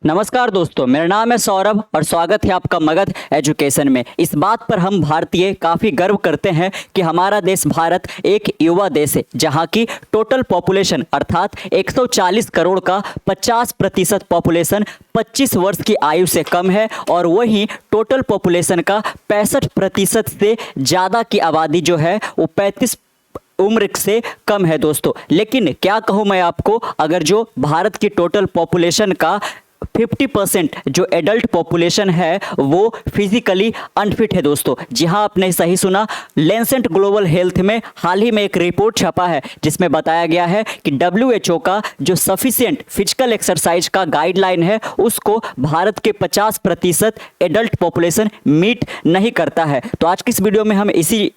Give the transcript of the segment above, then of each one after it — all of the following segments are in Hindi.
नमस्कार दोस्तों, मेरा नाम है सौरभ और स्वागत है आपका मगध एजुकेशन में। इस बात पर हम भारतीय काफ़ी गर्व करते हैं कि हमारा देश भारत एक युवा देश है, जहां की टोटल पॉपुलेशन अर्थात 140 करोड़ का 50% पॉपुलेशन 25 वर्ष की आयु से कम है और वहीं टोटल पॉपुलेशन का 65% से ज़्यादा की आबादी जो है वो 35 उम्र से कम है दोस्तों। लेकिन क्या कहूँ मैं आपको, अगर जो भारत की टोटल पॉपुलेशन का 50% जो एडल्ट पॉपुलेशन है वो फिजिकली अनफिट है दोस्तों। जी हाँ, आपने सही सुना। लेंसेट ग्लोबल हेल्थ में हाल ही में एक रिपोर्ट छपा है जिसमें बताया गया है कि WHO का जो सफिशिएंट फिजिकल एक्सरसाइज का गाइडलाइन है उसको भारत के 50% एडल्ट पॉपुलेशन मीट नहीं करता है। तो आज की इस वीडियो में हम इसी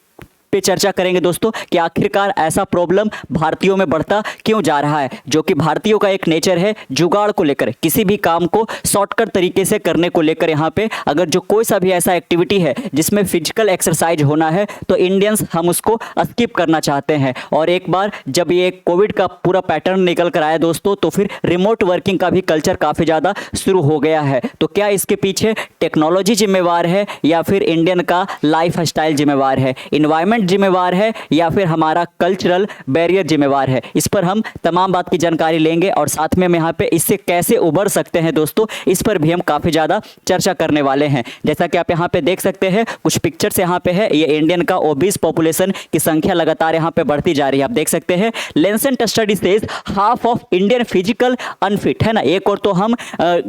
पे चर्चा करेंगे दोस्तों कि आखिरकार ऐसा प्रॉब्लम भारतीयों में बढ़ता क्यों जा रहा है, जो कि भारतीयों का एक नेचर है जुगाड़ को लेकर, किसी भी काम को शॉर्टकट तरीके से करने को लेकर। यहाँ पे अगर जो कोई सा भी ऐसा एक्टिविटी है जिसमें फिजिकल एक्सरसाइज होना है तो इंडियंस हम उसको स्किप करना चाहते हैं। और एक बार जब ये कोविड का पूरा पैटर्न निकल कर आया दोस्तों, तो फिर रिमोट वर्किंग का भी कल्चर काफ़ी ज़्यादा शुरू हो गया है। तो क्या इसके पीछे टेक्नोलॉजी जिम्मेवार है या फिर इंडियन का लाइफ स्टाइल जिम्मेवार है, इन्वायरमेंट जिम्मेवार है या फिर हमारा कल्चरल बैरियर जिम्मेवार है? इस पर हम तमाम बात की जानकारी लेंगे और साथ में हम यहाँ पे इससे कैसे उबर सकते हैं दोस्तों, इस पर भी हम काफ़ी ज़्यादा चर्चा करने वाले हैं। जैसा कि आप यहाँ पे देख सकते हैं, कुछ पिक्चर्स यहाँ पे है। ये इंडियन का ओबीस पॉपुलेशन की संख्या लगातार यहाँ पे बढ़ती जा रही है। आप देख सकते हैं Lancet study says half of Indian physical unfit है ना। एक और तो हम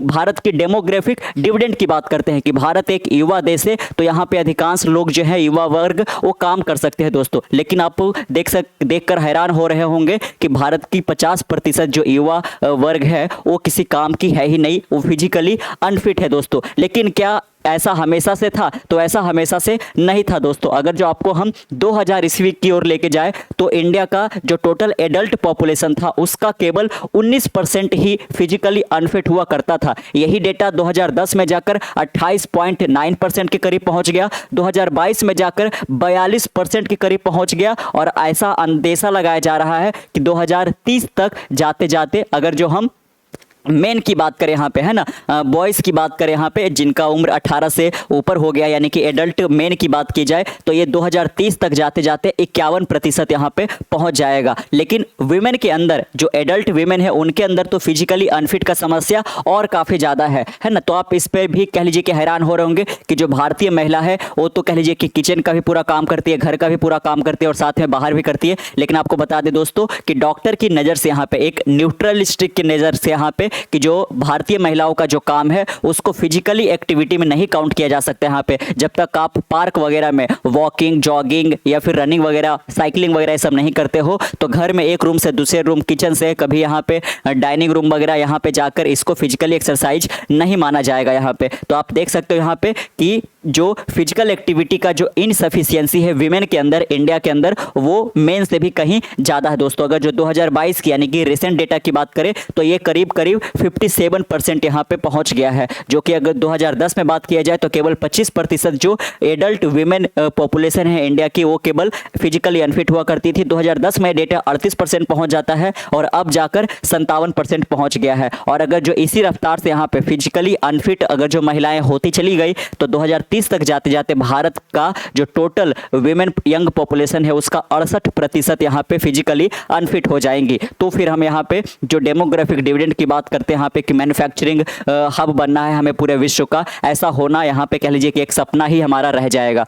भारत की डेमोग्राफिक डिविडेंड की बात करते हैं कि भारत एक युवा देश है, तो यहाँ पे अधिकांश लोग जो है युवा वर्ग वो काम कर सकते हैं दोस्तों। लेकिन आप देखकर हैरान हो रहे होंगे कि भारत की 50% जो युवा वर्ग है वो किसी काम की है ही नहीं, वो फिजिकली अनफिट है दोस्तों। लेकिन क्या ऐसा हमेशा से था? तो ऐसा हमेशा से नहीं था दोस्तों। अगर जो आपको हम 2000 ईस्वी की ओर लेके जाए तो इंडिया का जो टोटल एडल्ट पॉपुलेशन था उसका केवल 19% ही फिजिकली अनफिट हुआ करता था। यही डेटा 2010 में जाकर 28.9% के करीब पहुंच गया, 2022 में जाकर 42% के करीब पहुंच गया और ऐसा अंदेशा लगाया जा रहा है कि 2030 तक जाते जाते अगर जो हम मेन की बात करें यहाँ पे है ना, बॉयज़ की बात करें यहाँ पे जिनका उम्र 18 से ऊपर हो गया, यानी कि एडल्ट मेन की बात की जाए तो ये 2030 तक जाते जाते 51% यहाँ पे पहुँच जाएगा। लेकिन वीमेन के अंदर जो एडल्ट वीमेन है उनके अंदर तो फिजिकली अनफिट का समस्या और काफ़ी ज़्यादा है ना। तो आप इस पर भी कह लीजिए कि हैरान हो रहे होंगे कि जो भारतीय महिला है वो तो कह लीजिए कि किचन का भी पूरा काम करती है, घर का भी पूरा काम करती है और साथ में बाहर भी करती है। लेकिन आपको बता दें दोस्तों कि डॉक्टर की नज़र से यहाँ पे एक न्यूट्रलिस्टिक की नज़र से यहाँ पे कि जो भारतीय महिलाओं का जो काम है उसको फिजिकली एक्टिविटी में नहीं काउंट किया जा सकता है। यहाँ पे जब तक आप पार्क वगैरह में वॉकिंग, जॉगिंग या फिर रनिंग वगैरह, साइकिलिंग वगैरह ये सब नहीं करते हो तो घर में एक रूम से दूसरे रूम, किचन से कभी यहाँ पे डाइनिंग रूम वगैरह यहाँ पे जाकर इसको फिजिकली एक्सरसाइज नहीं माना जाएगा यहाँ पे। तो आप देख सकते हो यहाँ पे कि जो फिजिकल एक्टिविटी का जो इनसफिशियंसी है वीमेन के अंदर, इंडिया के अंदर, वो मेन से भी कहीं ज़्यादा है दोस्तों। अगर जो 2022 की यानी कि रिसेंट डेटा की बात करें तो ये करीब 57% यहाँ पे पहुँच गया है, जो कि अगर 2010 में बात किया जाए तो केवल 25% जो एडल्ट वीमेन पॉपुलेशन है इंडिया की वो केवल फिजिकली अनफिट हुआ करती थी। 2010 में डेटा 38% पहुँच जाता है और अब जाकर 57% पहुँच गया है। और अगर जो इसी रफ्तार से यहाँ पे फिजिकली अनफिट अगर जो महिलाएं होती चली गई तो 2030 तक जाते जाते भारत का जो टोटल विमेन यंग पॉपुलेशन है उसका 68% यहाँ पे फिजिकली अनफिट हो जाएंगी। तो फिर हम यहाँ पे जो डेमोग्राफिक डिविडेंड की बात करते हैं यहाँ पे कि मैन्युफैक्चरिंग हब बनना है हमें पूरे विश्व का, ऐसा होना यहाँ पे कह लीजिए कि एक सपना ही हमारा रह जाएगा।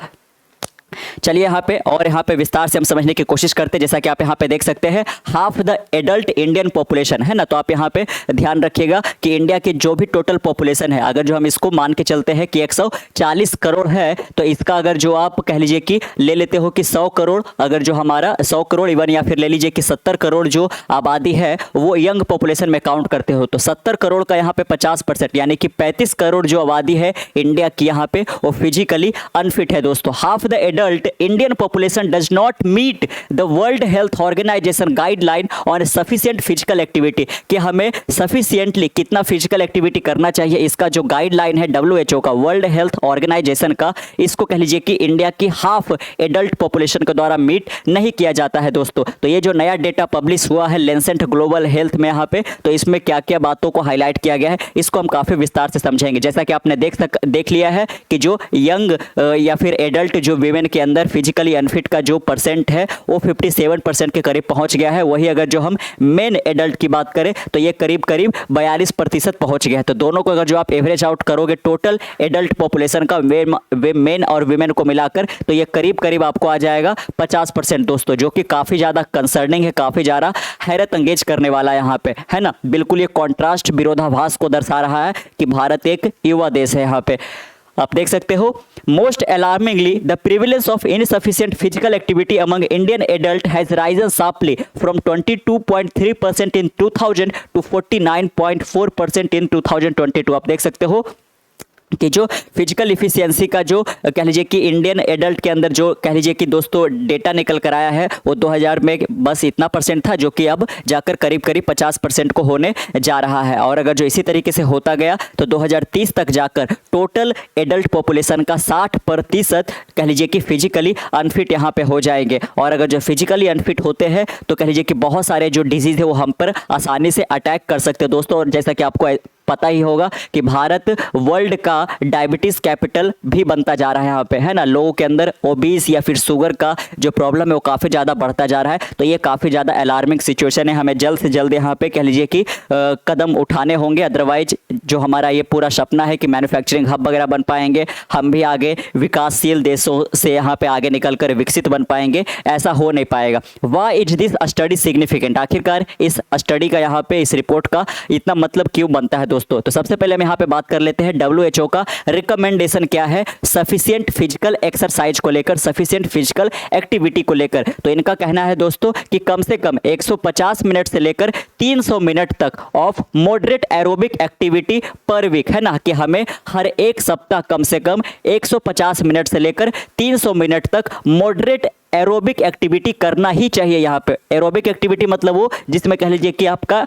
चलिए यहाँ पे विस्तार से हम समझने की कोशिश करते हैं। जैसा कि आप यहाँ पे देख सकते हैं half the adult Indian population है ना। तो आप यहाँ पे ध्यान रखिएगा कि इंडिया की जो भी टोटल पॉपुलेशन है, अगर जो हम इसको मान के चलते हैं कि 140 करोड़ है तो इसका अगर जो आप कह लीजिए कि ले लेते हो कि 100 करोड़, अगर जो हमारा 100 करोड़ इवन या फिर ले लीजिए कि 70 करोड़ जो आबादी है वो यंग पॉपुलेशन में काउंट करते हो तो 70 करोड़ का यहाँ पे 50% यानी कि 35 करोड़ जो आबादी है इंडिया की यहाँ पे वो फिजिकली अनफिट है दोस्तों। Half the adult adult Indian population does not meet the World Health Organization guideline on sufficient physical activity, कि हमें sufficiently कितना physical activity करना चाहिए, इसका जो गाइडलाइन है WHO का, वर्ल्ड हेल्थ ऑर्गेनाइजेशन का, इसको कह लीजिए कि इंडिया की हाफ एडल्ट पॉपुलेशन के द्वारा मीट नहीं किया जाता है दोस्तों। तो ये जो नया डेटा पब्लिश हुआ है लेंसेट ग्लोबल हेल्थ में यहाँ पे, तो इसमें क्या क्या बातों को हाईलाइट किया गया है, इसको हम काफ़ी विस्तार से समझेंगे। जैसा कि आपने देख लिया है कि जो यंग या फिर एडल्ट जो वीमेन के अंदर फिजिकली अनफिट का जो परसेंट है वो 57% के करीब पहुंच गया है। वही अगर जो हम मेन एडल्ट की बात करें तो ये करीब 42% पहुंच गया है। तो दोनों को अगर जो आप एवरेज आउट करोगे टोटल एडल्ट पॉपुलेशन का मेन और वीमेन को मिलाकर, तो ये करीब आपको आ जाएगा 50% दोस्तों, जो कि काफ़ी ज़्यादा कंसर्निंग है, काफ़ी ज़्यादा हैरत अंगेज करने वाला है यहाँ पे, है ना। बिल्कुल ये कॉन्ट्रास्ट विरोधाभास को दर्शा रहा है कि भारत एक युवा देश है। यहाँ पे आप देख सकते हो, most alarmingly the prevalence of insufficient physical activity among Indian adult has risen sharply from 22.3% in 2000 to 49.4% in 2022। आप देख सकते हो कि जो फिजिकल इफिशियंसी का जो कह लीजिए कि इंडियन एडल्ट के अंदर जो कह लीजिए कि दोस्तों डेटा निकल कर आया है, वो 2000 में बस इतना परसेंट था, जो कि अब जाकर करीब 50% को होने जा रहा है। और अगर जो इसी तरीके से होता गया तो 2030 तक जाकर टोटल एडल्ट पॉपुलेशन का 60% कह लीजिए कि फिजिकली अनफिट यहाँ पे हो जाएंगे। और अगर जो फिजिकली अनफिट होते हैं तो कह लीजिए कि बहुत सारे जो डिजीज़ है वो हम पर आसानी से अटैक कर सकते हैं दोस्तों। और जैसा कि आपको पता ही होगा कि भारत वर्ल्ड का डायबिटीज़ कैपिटल भी बनता जा रहा है यहाँ पे, है ना। लोगों के अंदर ओबीस या फिर शुगर का जो प्रॉब्लम है वो काफ़ी ज़्यादा बढ़ता जा रहा है। तो ये काफ़ी ज़्यादा अलार्मिंग सिचुएशन है, हमें जल्द से जल्द यहाँ पे कह लीजिए कि कदम उठाने होंगे। अदरवाइज जो हमारा ये पूरा सपना है कि मैन्युफैक्चरिंग हब वगैरह बन पाएंगे, हम भी आगे विकासशील देशों से यहाँ पे आगे निकल कर विकसित बन पाएंगे, ऐसा हो नहीं पाएगा। Why is this study significant, आखिरकार इस स्टडी का यहाँ पे इस रिपोर्ट का इतना मतलब क्यों बनता है दोस्तों। तो सबसे पहले हम यहाँ पे बात कर लेते हैं WHO का रिकमेंडेशन क्या है सफिशिएंट फिजिकल एक्सरसाइज को लेकर, सफिशिएंट फिजिकल एक्टिविटी को लेकर। तो इनका कहना है दोस्तों कि कम से कम 150 मिनट से लेकर 300 मिनट तक of moderate aerobic activity per week, है ना, कि हमें हर एक सप्ताह कम से कम 150 मिनट से लेकर 300 मिनट तक मॉडरेट एरोबिक एक्टिविटी करना ही चाहिए। यहाँ पे एरोबिक एक्टिविटी मतलब वो जिसमें कह लीजिए कि आपका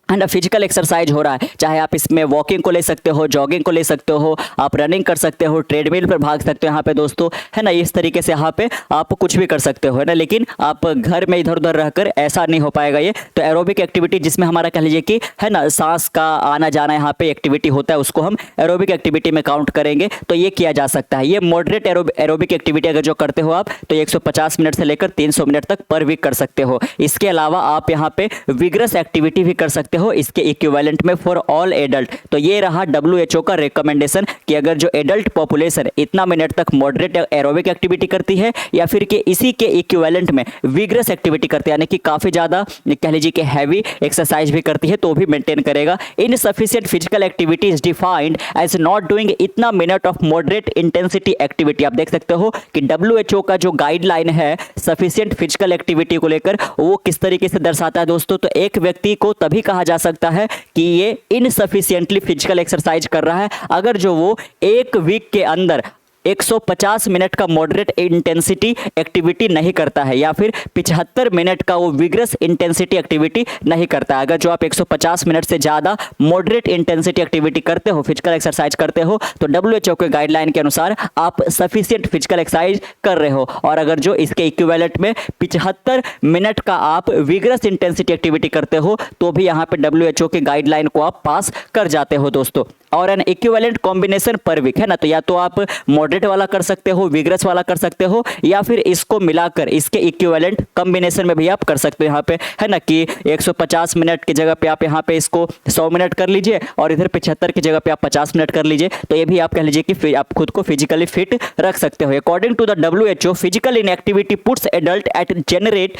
है फिजिकल एक्सरसाइज हो रहा है, चाहे आप इसमें वॉकिंग को ले सकते हो, जॉगिंग को ले सकते हो, आप रनिंग कर सकते हो, ट्रेडमिल पर भाग सकते हो यहाँ पे दोस्तों, है ना। इस तरीके से यहाँ पे आप कुछ भी कर सकते हो, है ना। लेकिन आप घर में इधर उधर रहकर ऐसा नहीं हो पाएगा ये। तो एरोबिक एक्टिविटी जिसमें हमारा कह लीजिए कि है ना सांस का आना जाना यहाँ पे एक्टिविटी होता है, उसको हम एरोबिक एक्टिविटी में काउंट करेंगे, तो ये किया जा सकता है। ये मॉडरेट एरोबिक एक्टिविटी अगर जो करते हो आप तो 150 मिनट से लेकर 300 मिनट तक पर वीक कर सकते हो। इसके अलावा आप यहाँ पे विग्रस एक्टिविटी भी कर सकते हो इसके इक्विवेलेंट में फॉर ऑल एडल्ट। तो ये रहा WHO का रिकमेंडेशन कि अगर जो एडल्ट पॉपुलेशन इतना मिनट तक मॉडरेट एरोबिक एक्टिविटी करती है या फिर कि इसी के इक्विवेलेंट में विग्रस एक्टिविटी करती है, यानी कि काफ़ी ज़्यादा कह लीजिए कि हैवी एक्सरसाइज भी करती है, तो भी मेंटेन करेगा। Insufficient physical activity is defined as not doing इतना minute of moderate intensity activity. आप देख सकते हो कि WHO का जो गाइडलाइन है सफिशिएंट फिजिकल एक्टिविटी को लेकर वो किस तरीके से दर्शाता है दोस्तों। तो एक व्यक्ति को तभी कहा जा सकता है कि ये इनसफिशिएंटली फिजिकल एक्सरसाइज कर रहा है अगर जो वो एक वीक के अंदर 150 मिनट का मॉडरेट इंटेंसिटी एक्टिविटी नहीं करता है या फिर 75 मिनट का वो विग्रस इंटेंसिटी एक्टिविटी नहीं करता है। अगर जो आप 150 मिनट से ज़्यादा मॉडरेट इंटेंसिटी एक्टिविटी करते हो, फिजिकल एक्सरसाइज करते हो, तो WHO के गाइडलाइन के अनुसार आप सफिशिएंट फिजिकल एक्सरसाइज कर रहे हो। और अगर जो इसके इक्विवेलेंट में 75 मिनट का आप विग्रस इंटेंसिटी एक्टिविटी करते हो तो भी यहाँ पे WHO के गाइडलाइन को आप पास कर जाते हो दोस्तों। और an equivalent combination per week, है ना। तो या तो आप मॉडरेट वाला कर सकते हो, विग्रस वाला कर सकते हो, या फिर इसको मिलाकर इसके इक्विवेलेंट कॉम्बिनेशन में भी आप कर सकते हो यहाँ पे, है ना, कि 150 मिनट की जगह पे आप यहाँ पे इसको 100 मिनट कर लीजिए और इधर 75 की जगह पे आप 50 मिनट कर लीजिए। तो ये भी आप कह लीजिए कि आप खुद को फिजिकली फिट रख सकते हो। According to the WHO physical inactivity puts adult at generate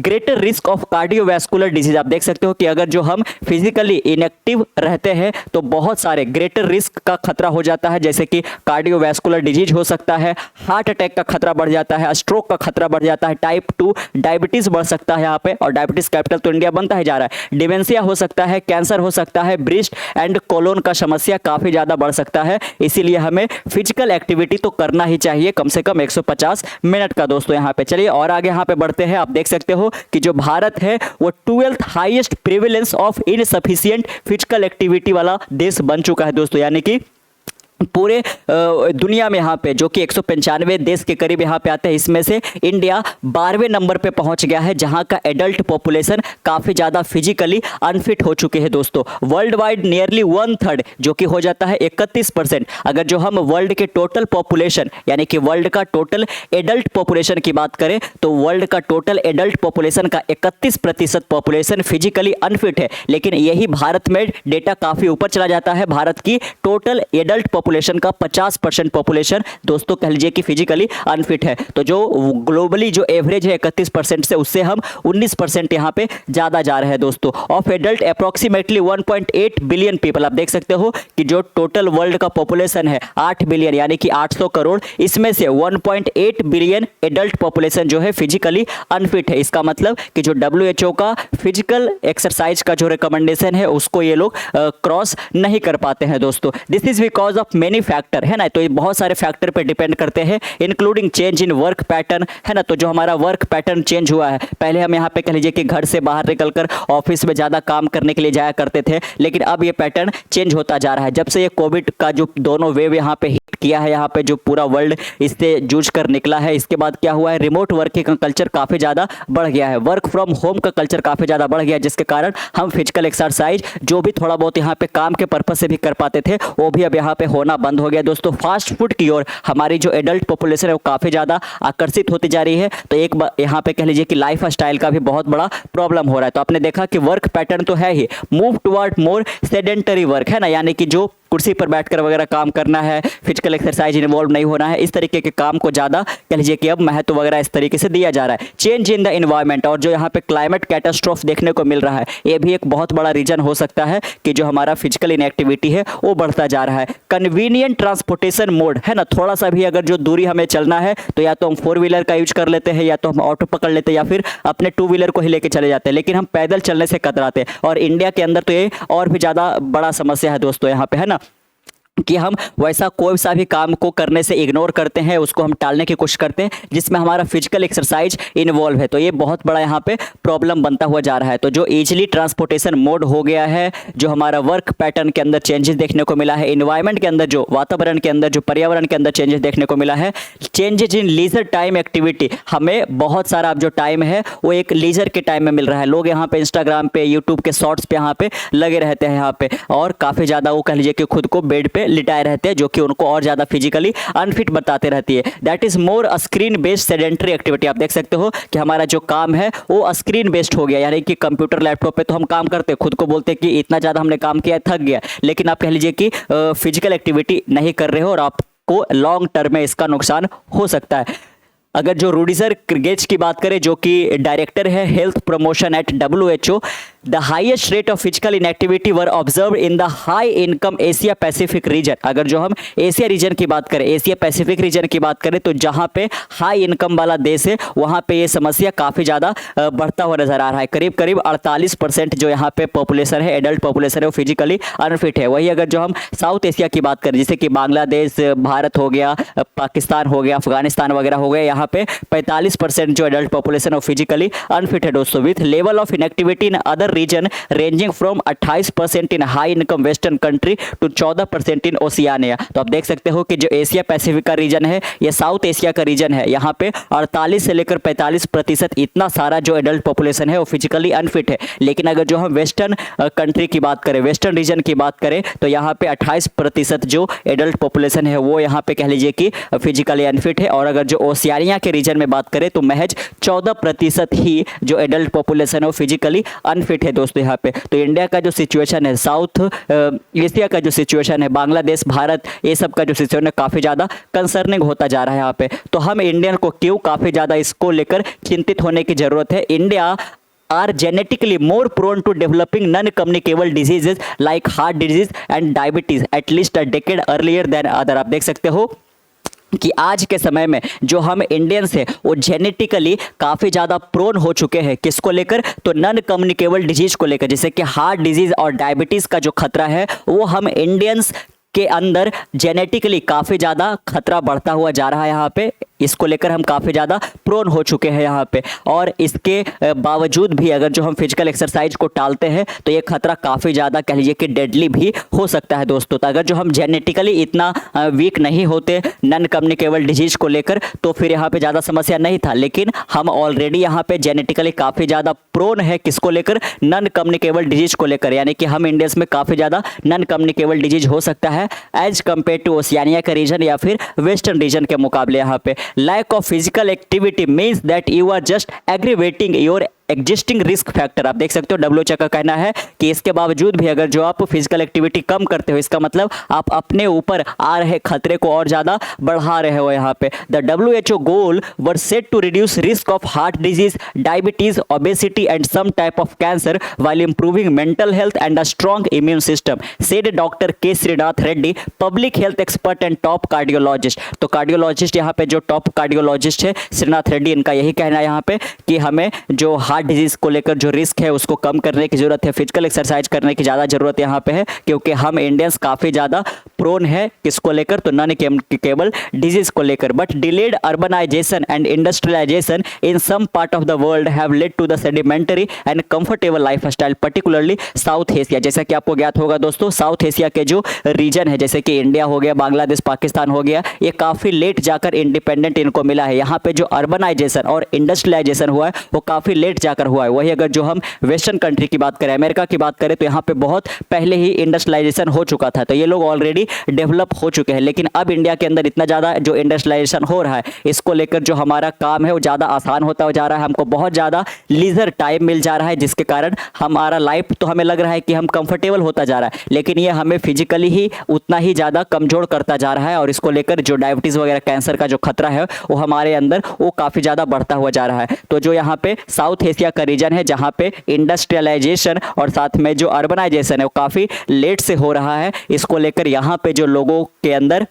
greater risk of cardiovascular disease. आप देख सकते हो कि अगर जो हम फिजिकली इनएक्टिव रहते हैं तो बहुत सारे ग्रेटर रिस्क का खतरा हो जाता है, जैसे कि कार्डियोवैस्कुलर डिजीज हो सकता है, हार्ट अटैक का खतरा बढ़ जाता है, स्ट्रोक का खतरा बढ़ जाता है, टाइप 2 डायबिटीज बढ़ सकता है यहाँ पे, और डायबिटीज कैपिटल तो इंडिया बनता ही जा रहा है। डिमेंशिया हो सकता है, कैंसर हो सकता है, ब्रेस्ट एंड कोलोन का समस्या काफी ज्यादा बढ़ सकता है। इसीलिए हमें फिजिकल एक्टिविटी तो करना ही चाहिए, कम से कम 150 मिनट का दोस्तों यहाँ पे। चलिए और आगे यहाँ पे बढ़ते हैं। आप देख सकते हो कि जो भारत है वो 12th highest prevalence of insufficient physical activity वाला देश बन चुका है दोस्तों, यानी कि पूरे दुनिया में यहाँ पे जो कि 195 देश के करीब यहाँ पे आते हैं, इसमें से इंडिया 12वें नंबर पे पहुंच गया है, जहां का एडल्ट पॉपुलेशन काफी ज्यादा फिजिकली अनफिट हो चुके हैं दोस्तों। वर्ल्ड वाइड नियरली 1/3 जो कि हो जाता है 31%। अगर जो हम वर्ल्ड के टोटल पॉपुलेशन यानी कि वर्ल्ड का टोटल एडल्ट पॉपुलेशन की बात करें तो वर्ल्ड का टोटल एडल्ट पॉपुलेशन का 31% पॉपुलेशन फिजिकली अनफिट है। लेकिन यही भारत में डेटा काफी ऊपर चला जाता है। भारत की टोटल एडल्ट पॉपुलेशन का 50% पॉपुलेशन दोस्तों कह लीजिए कि फिजिकली अनफिट है। तो जो ग्लोबली जो एवरेज है 31% से, उससे हम 19% यहाँ पे ज्यादा जा रहे हैं दोस्तों। Of adult approximately 1.8 billion people. आप देख सकते हो कि जो टोटल वर्ल्ड का पॉपुलेशन है 8 बिलियन यानी कि 800 करोड़, इसमें से 1.8 बिलियन एडल्ट पॉपुलेशन जो है फिजिकली अनफिट है। इसका मतलब कि जो WHO का फिजिकल एक्सरसाइज का जो रिकमेंडेशन है उसको ये लोग क्रॉस नहीं कर पाते हैं दोस्तों। This is because of many factor, है ना। तो ये बहुत सारे फैक्टर पे डिपेंड करते हैं, including change in work pattern, है ना। तो जो हमारा वर्क पैटर्न चेंज हुआ है, पहले हम यहाँ पे कह लीजिए कि घर से बाहर निकलकर ऑफिस में ज़्यादा काम करने के लिए जाया करते थे, लेकिन अब ये पैटर्न चेंज होता जा रहा है। जब से ये कोविड का जो दोनों वेव यहाँ पे हिट किया है, यहाँ पे जो पूरा वर्ल्ड इससे जूझ कर निकला है, इसके बाद क्या हुआ है, रिमोट वर्किंग का कल्चर काफ़ी ज़्यादा बढ़ गया है, वर्क फ्रॉम होम का कल्चर काफ़ी ज़्यादा बढ़ गया है, जिसके कारण हम फिजिकल एक्सरसाइज जो भी थोड़ा बहुत यहाँ पे काम के पर्पज से भी कर पाते थे वो भी अब यहाँ पे होना बंद हो गया दोस्तों। फास्ट फूड की ओर हमारी जो एडल्ट पॉपुलेशन है वो काफ़ी ज़्यादा आकर्षित होती जा रही है। तो एक यहाँ पे कह लीजिए कि लाइफ स्टाइल का भी बहुत बड़ा प्रॉब्लम हो रहा है। तो आपने देखा कि वर्क पैटर्न तो है ही, मूव टुवर्ड मोर सेडेंटरी वर्क, है ना, यानी कि जो कुर्सी पर बैठकर वगैरह काम करना है, फिजिकल एक्सरसाइज इन्वॉल्व नहीं होना है, इस तरीके के काम को ज़्यादा कह लीजिए कि अब महत्व वगैरह इस तरीके से दिया जा रहा है। चेंज इन द इन्वायरमेंट, और जो यहाँ पे क्लाइमेट कैटास्ट्रोफ देखने को मिल रहा है, ये भी एक बहुत बड़ा रीजन हो सकता है कि जो हमारा फिजिकल इनएक्टिविटी है वो बढ़ता जा रहा है। कन्वीनियंट ट्रांसपोर्टेशन मोड, है ना, थोड़ा सा भी अगर जो दूरी हमें चलना है तो या तो हम 4 व्हीलर का यूज कर लेते हैं, या तो हम ऑटो पकड़ लेते हैं, या फिर अपने 2 व्हीलर को ही लेके चले जाते हैं, लेकिन हम पैदल चलने से कतराते हैं। और इंडिया के अंदर तो ये और भी ज़्यादा बड़ा समस्या है दोस्तों यहाँ पे, है ना, कि हम वैसा कोई सा भी काम को करने से इग्नोर करते हैं, उसको हम टालने की कोशिश करते हैं जिसमें हमारा फिजिकल एक्सरसाइज इन्वॉल्व है। तो ये बहुत बड़ा यहाँ पे प्रॉब्लम बनता हुआ जा रहा है। तो जो इजीली ट्रांसपोर्टेशन मोड हो गया है, जो हमारा वर्क पैटर्न के अंदर चेंजेस देखने को मिला है, इन्वायरमेंट के अंदर जो वातावरण के अंदर जो पर्यावरण के अंदर चेंजेस देखने को मिला है, changes in leisure time activity, हमें बहुत सारा अब जो टाइम है वो एक लीजर के टाइम में मिल रहा है। लोग यहाँ पे इंस्टाग्राम पे, यूट्यूब के शॉर्ट्स पे यहाँ पे लगे रहते हैं यहाँ पे, और काफ़ी ज़्यादा वो कह लीजिए कि खुद को बेड पे लिटाए रहते हैं, जो कि उनको और ज़्यादा फिजिकली अनफिट बताते रहती है। That is more screen based sedentary activity. आप देख सकते हो कि हमारा जो काम है वो स्क्रीन बेस्ड हो गया, यानी कि कंप्यूटर लैपटॉप पे तो हम काम करते हैं, खुद को बोलते हैं कि इतना ज़्यादा हमने काम किया, थक गया, लेकिन आप कह लीजिए कि फिजिकल एक्टिविटी नहीं कर रहे हो और आपको लॉन्ग टर्म में इसका नुकसान हो सकता है। अगर जो रूडिसर गेज की बात करें, जो कि डायरेक्टर है health promotion at WHO, the highest rate of physical inactivity were observe in the high income Asia Pacific region. अगर जो हम एशिया रीजन की बात करें, एशिया पैसिफिक रीजन की बात करें, तो जहाँ पे हाई इनकम वाला देश है वहाँ पे ये समस्या काफ़ी ज़्यादा बढ़ता हुआ नजर आ रहा है। करीब करीब 48% जो यहाँ पे पॉपुलेशन है, एडल्ट पॉपुलेशन है, वो फिजिकली अनफिट है। वही अगर जो हम साउथ एशिया की बात करें, जैसे कि बांग्लादेश, भारत हो गया, पाकिस्तान हो गया, अफगानिस्तान वगैरह हो गया, यहाँ पे 45% जो एडल्ट पॉपुलेशन है फिजिकली अनफिट है दोस्तों, with level of inactivity in other region ranging from 28% in high income western country to 14% in Oceania. तो आप देख सकते हो कि जो एशिया पैसिफिक का रीजन है, ये साउथ एशिया का रीजन है, यहाँ पे 48 से लेकर 45% इतना सारा जो एडल्ट पॉपुलेशन है वो फिजिकली अनफिट है। लेकिन अगर जो हम वेस्टर्न कंट्री की बात करें, वेस्टर्न रीजन की बात करें, तो यहाँ पे 28% जो एडल्ट पॉपुलेशन है वो यहाँ पे कह लीजिए कि फिजिकली अनफिट है। और अगर जो ओशियानिया के रीजन में बात करें तो महज 14% ही जो एडल्ट पॉपुलेशन है वो फिजिकली अनफिट है दोस्तों यहाँ पे। तो इंडिया का जो सिचुएशन है, साउथ एशिया का जो सिचुएशन है, बांग्लादेश, भारत, ये सब का जो सिचुएशन है काफ़ी ज़्यादा कंसर्निंग होता जा रहा है यहाँ पे। तो हम इंडियन को क्यों काफ़ी ज़्यादा इसको लेकर चिंतित होने की ज़रूरत है। India are genetically more prone to developing non-communicable diseases like heart disease and diabetes at least a decade earlier than other। आप देख सकते हो कि आज के समय में जो हम इंडियंस हैं वो जेनेटिकली काफ़ी ज़्यादा प्रोन हो चुके हैं। किसको लेकर? तो नॉन कम्युनिकेबल डिजीज को लेकर, जैसे कि हार्ट डिजीज़ और डायबिटीज़ का जो खतरा है वो हम इंडियंस के अंदर जेनेटिकली काफ़ी ज़्यादा खतरा बढ़ता हुआ जा रहा है। यहाँ पे इसको लेकर हम काफ़ी ज़्यादा प्रोन हो चुके हैं यहाँ पे। और इसके बावजूद भी अगर जो हम फिजिकल एक्सरसाइज को टालते हैं तो ये खतरा काफ़ी ज़्यादा कह लीजिए कि डेडली भी हो सकता है दोस्तों। तो अगर जो हम जेनेटिकली इतना वीक नहीं होते नॉन कम्युनिकेबल डिजीज को लेकर तो फिर यहाँ पे ज़्यादा समस्या नहीं था, लेकिन हम ऑलरेडी यहाँ पे जेनेटिकली काफ़ी ज़्यादा प्रोन है। किसको लेकर? नॉन कम्युनिकेबल डिजीज को लेकर, यानी कि हम इंडियंस में काफ़ी ज़्यादा नॉन कम्युनिकेबल डिजीज हो सकता है एज कम्पेयर टू ओशियानिया का रीजन या फिर वेस्टर्न रीजन के मुकाबले। यहाँ पे lack of physical activity means that you are just aggravating your existing risk factor. आप देख सकते हो WHO का कहना है कि इसके बावजूद भी अगर जो आप फिजिकल एक्टिविटी कम करते हो इसका मतलब आप अपने ऊपर आ रहे खतरे को और ज़्यादा बढ़ा रहे हो। यहाँ पे the WHO goal were set to reduce risk of heart disease, diabetes, obesity and some type of cancer while improving mental health and a strong immune system, said doctor K Srinath Reddy, public health expert and top cardiologist. तो कार्डियोलॉजिस्ट यहाँ पे जो टॉप कार्डियोलॉजिस्ट है श्रीनाथ रेड्डी, इनका यही कहना है यहाँ पे कि हमें जो हार्ट डिजीज को लेकर जो रिस्क है उसको कम करने की जरूरत है, फिजिकल एक्सरसाइज करने की ज़्यादा जरूरत यहाँ पे है, क्योंकि हम इंडियंस काफ़ी ज़्यादा प्रोन है किसको लेकर? तो नॉन कम्युनिकेबल डिजीज को लेकर। But delayed urbanization and industrialization in some part of the world have led to the sedimentary and comfortable life style, particularly South Asia. जैसा कि आपको ज्ञात होगा दोस्तों, साउथ एशिया के जो रीजन है जैसे कि इंडिया हो गया, बांग्लादेश, पाकिस्तान हो गया, ये काफ़ी लेट जाकर इंडिपेंडेंट इनको मिला है। यहाँ पे जो अर्बनाइजेशन और इंडस्ट्रियलाइजेशन हुआ है वो काफ़ी लेट जाकर हुआ है। वही अगर जो हम वेस्टर्न कंट्री की बात करें, अमेरिका की बात करें, तो यहाँ पे बहुत पहले ही इंडस्ट्रियलाइजेशन हो चुका था, तो ये लोग ऑलरेडी डेवलप हो चुके हैं। लेकिन अब इंडिया के अंदर इतना ज़्यादा जो इंडस्ट्रियलाइजेशन हो रहा है इसको लेकर जो हमारा काम है वो ज़्यादा आसान होता जा रहा है, हमको बहुत ज़्यादा लीजर टाइम मिल जा रहा है, जिसके कारण हमारा लाइफ तो हमें लग रहा है कि हम कंफर्टेबल होता जा रहा है, लेकिन ये हमें फिजिकली ही उतना ही ज़्यादा कमज़ोर करता जा रहा है। और इसको लेकर जो डायबिटीज़ वगैरह कैंसर का जो खतरा है वो हमारे अंदर वो काफ़ी ज़्यादा बढ़ता हुआ जा रहा है। तो जो यहाँ पे साउथ एशिया का रीजन है जहाँ पे इंडस्ट्रियलाइजेशन और साथ में जो अर्बनाइजेशन है वो काफ़ी लेट से हो रहा है, इसको लेकर यहाँ पे जो लोगों के अंदर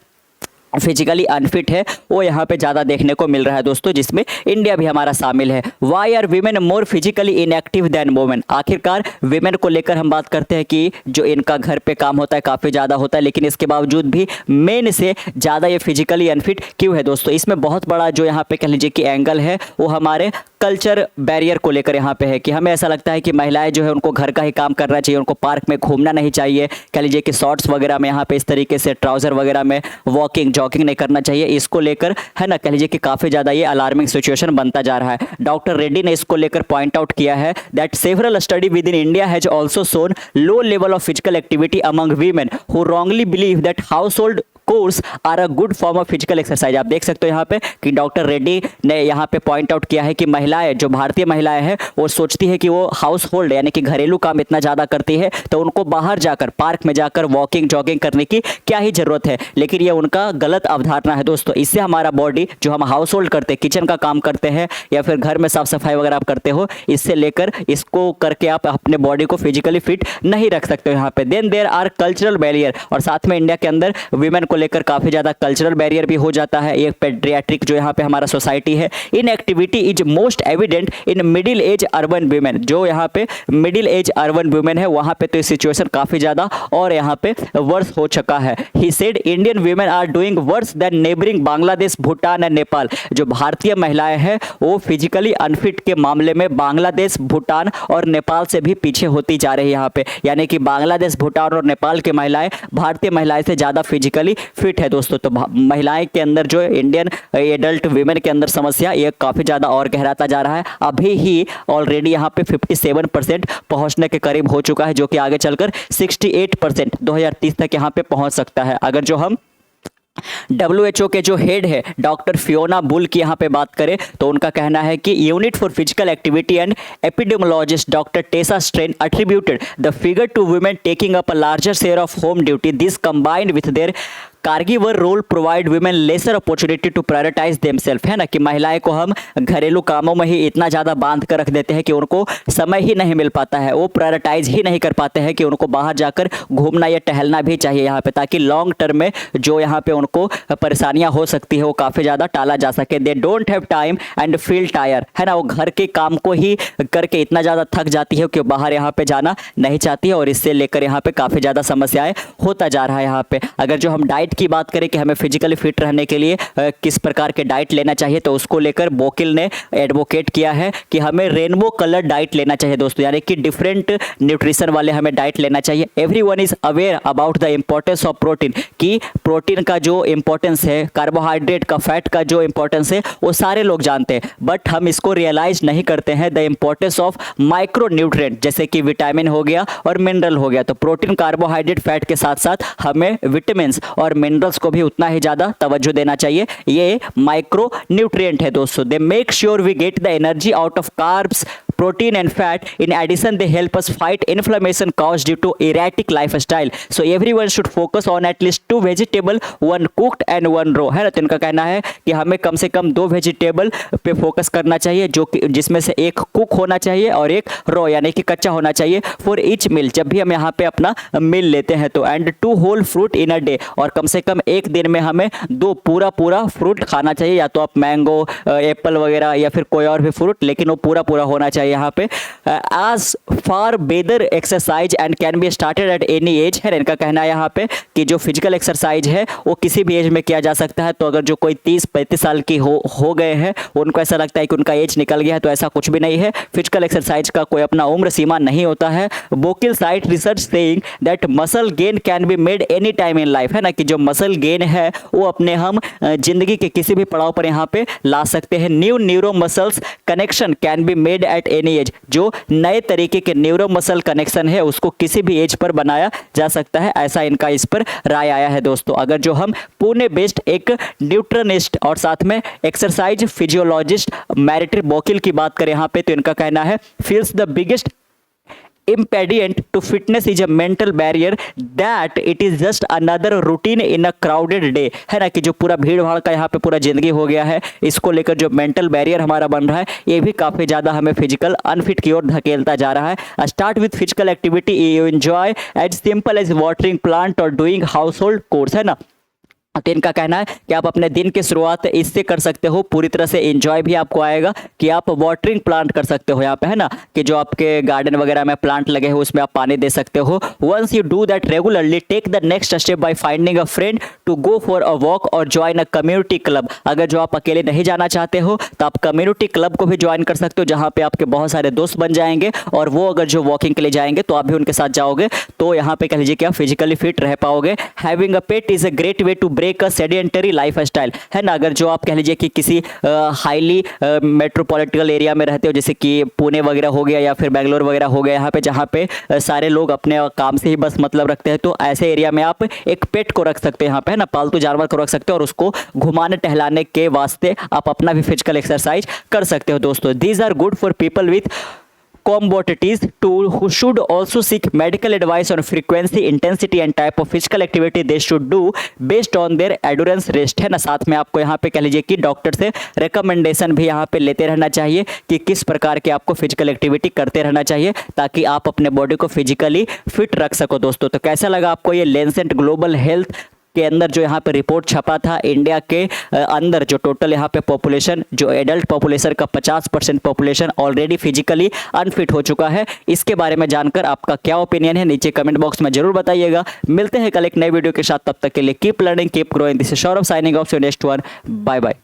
फिजिकली अनफिट है वो यहाँ पे ज़्यादा देखने को मिल रहा है दोस्तों, जिसमें इंडिया भी हमारा शामिल है। Why are women more physically inactive than women? आखिरकार वीमेन को लेकर हम बात करते हैं कि जो इनका घर पे काम होता है काफ़ी ज़्यादा होता है, लेकिन इसके बावजूद भी मेन से ज़्यादा ये फिजिकली अनफिट क्यों है दोस्तों? इसमें बहुत बड़ा जो यहाँ पे कह लीजिए कि एंगल है वो हमारे कल्चर बैरियर को लेकर यहाँ पे है कि हमें ऐसा लगता है कि महिलाएं जो है उनको घर का ही काम करना चाहिए, उनको पार्क में घूमना नहीं चाहिए, कह लीजिए कि शॉर्ट्स वगैरह में यहाँ पे इस तरीके से ट्राउज़र वगैरह में वॉकिंग जॉगिंग नहीं करना चाहिए। इसको लेकर है ना, कह लीजिए कि काफ़ी ज़्यादा ये अलार्मिंग सिचुएशन बनता जा रहा है। डॉक्टर रेड्डी ने इसको लेकर पॉइंट आउट किया है that several study within India has also shown low level of physical activity among women who wrongly believe that household chores are a good form of physical exercise. आप देख सकते हो यहाँ पे कि डॉक्टर रेड्डी ने यहाँ पे पॉइंट आउट किया है कि महिलाएं, जो भारतीय महिलाएं हैं, वो सोचती है कि वो हाउस होल्ड यानी कि घरेलू काम इतना ज़्यादा करती है तो उनको बाहर जाकर पार्क में जाकर वॉकिंग जॉगिंग करने की क्या ही ज़रूरत है। लेकिन ये उनका गलत अवधारणा है दोस्तों। इससे हमारा बॉडी, जो हम हाउस होल्ड करते हैं, किचन का काम करते हैं या फिर घर में साफ सफाई वगैरह आप करते हो, इससे लेकर इसको करके आप अपने बॉडी को फिजिकली फिट नहीं रख सकते हो यहाँ पे। Then there are cultural barrier, और साथ में इंडिया के अंदर वीमेन को लेकर काफ़ी ज़्यादा कल्चरल बैरियर भी हो जाता है। एक पेड्रियाट्रिक जो यहाँ पे हमारा सोसाइटी है, in activity is most evident in middle age urban women. जो यहाँ पे मिडिल एज अर्बन वुमेन है वहाँ पे तो सिचुएशन काफ़ी ज़्यादा और यहाँ पे वर्स हो चुका है। He said Indian women are doing worse than neighbouring Bangladesh, Bhutan and Nepal. जो भारतीय महिलाएं हैं वो फिजिकली अनफिट के मामले में बांग्लादेश, भूटान और नेपाल से भी पीछे होती जा रही है यहाँ पे, यानी कि बांग्लादेश, भूटान और नेपाल की महिलाएं भारतीय महिलाएं से ज़्यादा फिजिकली फिट है दोस्तों। तो महिलाएं के अंदर जो इंडियन एडल्ट वीमेन के अंदर समस्या ये काफ़ी ज़्यादा और गहराता जा रहा है। अभी ही ऑलरेडी यहाँ पे 57% पहुँचने के करीब हो चुका है, जो कि आगे चलकर 68% 2030 तक यहाँ पे पहुँच सकता है। अगर जो हम WHO के जो हेड है डॉक्टर फियोना बुल की यहाँ पे बात करें तो उनका कहना है कि unit for physical activity and epidemiologist doctor Tessa Strain attributed the figure to women taking up a larger share of home duty this combined with their caregiver role provide women lesser opportunity to prioritise themself, है ना, कि महिलाएं को हम घरेलू कामों में ही इतना ज़्यादा बांध कर रख देते हैं कि उनको समय ही नहीं मिल पाता है, वो प्रायोरिटाइज ही नहीं कर पाते हैं कि उनको बाहर जाकर घूमना या टहलना भी चाहिए यहाँ पे, ताकि लॉन्ग टर्म में जो यहाँ पे उनको परेशानियाँ हो सकती है वो काफ़ी ज़्यादा टाला जा सके। They don't have time and feel tyre, है ना, वो घर के काम को ही करके इतना ज़्यादा थक जाती है कि बाहर यहाँ पे जाना नहीं चाहती है और इससे लेकर यहाँ पे काफ़ी ज़्यादा समस्याएं होता जा रहा है यहाँ पे। अगर जो हम डाइट की बात करें कि हमें फिजिकली फिट रहने के लिए किस प्रकार के डाइट लेना चाहिए, तो उसको लेकर बोकिल ने एडवोकेट किया है कि हमें रेनबो कलर डाइट लेना चाहिए दोस्तों, यानी कि डिफरेंट न्यूट्रिशन वाले हमें डाइट लेना चाहिए। Everyone is aware about the importance of protein, कि प्रोटीन का जो इंपॉर्टेंस है, कार्बोहाइड्रेट का, फैट का जो इंपॉर्टेंस है वो सारे लोग जानते हैं, बट हम इसको रियलाइज नहीं करते हैं the importance of micro nutrient, जैसे कि विटामिन हो गया और मिनरल हो गया। तो प्रोटीन, कार्बोहाइड्रेट, फैट के साथ साथ हमें विटामिन और मिनरल्स को भी उतना ही ज़्यादा तवज्जो देना चाहिए। ये माइक्रो न्यूट्रिएंट है दोस्तों। They make sure we get the energy out of carbs, protein and fat. In addition, they help us fight inflammation caused due to erratic lifestyle. So everyone should focus on at least 2 vegetable, 1 cooked and 1 raw, है ना। तो इनका कहना है कि हमें कम से कम 2 वेजिटेबल पे फोकस करना चाहिए, जो कि जिसमें से एक कुक होना चाहिए और एक रॉ यानी कि कच्चा होना चाहिए फॉर ईच मील, जब भी हम यहाँ पे अपना मील लेते हैं तो। And 2 whole fruit in a day, और कम से कम एक दिन में हमें 2 पूरा फ्रूट खाना चाहिए, या तो आप मैंगो, एप्पल वगैरह या फिर कोई और भी फ्रूट, लेकिन वो पूरा होना चाहिए यहाँ पे। एज फॉर बेदर exercise and can be started at any as, है। इनका कहना है यहाँ पे कि जो फिजिकल एक्सरसाइज है वो किसी भी एज में किया जा सकता है। तो अगर जो कोई 30-35 साल की हो गए हैं, उनको ऐसा लगता है कि उनका एज निकल गया है, तो ऐसा कुछ भी नहीं है। फिजिकल एक्सरसाइज का कोई अपना उम्र सीमा नहीं होता है। Bokil cite research saying that muscle gain can be made any time in life, है ना, कि जो मसल गेन है वो अपने हम जिंदगी के किसी भी पड़ाव पर यहाँ पे ला सकते हैं। New neuro muscles connection can be made at any as, जो नए तरीके के न्यूरो मसल कनेक्शन है उसको किसी भी एज पर बनाया जा सकता है, ऐसा इनका इस पर राय आया है दोस्तों। अगर जो हम पुणे बेस्ड एक न्यूट्रनिस्ट और साथ में एक्सरसाइज फिजियोलॉजिस्ट मैरिट्री बोकिल की बात करें यहाँ पे, तो इनका कहना है feels the biggest impediment to fitness is a mental barrier that it is just another routine in a crowded day, है ना, कि जो पूरा भीड़ भाड़ का यहाँ पे पूरा जिंदगी हो गया है, इसको लेकर जो मेंटल बैरियर हमारा बन रहा है ये भी काफ़ी ज़्यादा हमें फिजिकल अनफिट की ओर धकेलता जा रहा है। Start with physical activity you enjoy as simple as watering plant और डूइंग हाउस होल्ड कोर्स, है ना। तो इनका कहना है कि आप अपने दिन की शुरुआत इससे कर सकते हो, पूरी तरह से एंजॉय भी आपको आएगा, कि आप वाटरिंग प्लांट कर सकते हो यहाँ पे, है ना, कि जो आपके गार्डन वगैरह में प्लांट लगे हो उसमें आप पानी दे सकते हो। Once you do that regularly take the next step by finding a friend to go for a walk और ज्वाइन अ कम्युनिटी क्लब। अगर जो आप अकेले नहीं जाना चाहते हो तो आप कम्युनिटी क्लब को भी ज्वाइन कर सकते हो, जहाँ पे आपके बहुत सारे दोस्त बन जाएंगे, और वो अगर जो वॉकिंग के लिए जाएंगे तो आप भी उनके साथ जाओगे, तो यहाँ पे कह लीजिए कि आप फिजिकली फिट रह पाओगे। Having a pet is a great way to break a sedentary life style, है ना। अगर जो आप कह लीजिए कि किसी हाईली मेट्रोपॉलिटन एरिया में रहते हो, जैसे कि पुणे वगैरह हो गया या फिर बेंगलोर वगैरह हो गया, यहाँ पे जहाँ पे सारे लोग अपने काम से ही बस मतलब रखते हैं, तो ऐसे एरिया में आप एक पेट को रख सकते हैं यहाँ पे, है ना, पालतू जानवर को रख सकते हो, और उसको घुमाने टहलाने के वास्ते आप अपना भी फिजिकल एक्सरसाइज कर सकते हो दोस्तों। These are good for people with comorbidities who should also seek medical advice on frequency, intensity and type of physical activity they should do based on their endurance rest, है ना। साथ में आपको यहाँ पे कह लीजिए कि डॉक्टर से रिकमेंडेशन भी यहाँ पे लेते रहना चाहिए कि किस प्रकार के आपको फिजिकल एक्टिविटी करते रहना चाहिए, ताकि आप अपने बॉडी को फिजिकली फिट रख सको दोस्तों। तो कैसा लगा आपको ये लेंसेट ग्लोबल हेल्थ के अंदर जो यहाँ पे रिपोर्ट छपा था, इंडिया के अंदर जो टोटल यहाँ पे पॉपुलेशन, जो एडल्ट पॉपुलेशन का 50% पॉपुलेशन ऑलरेडी फिजिकली अनफिट हो चुका है, इसके बारे में जानकर आपका क्या ओपिनियन है नीचे कमेंट बॉक्स में जरूर बताइएगा। मिलते हैं कल एक नए वीडियो के साथ, तब तक के लिए keep learning keep growing. This is Saurabh signing off, next one, bye bye.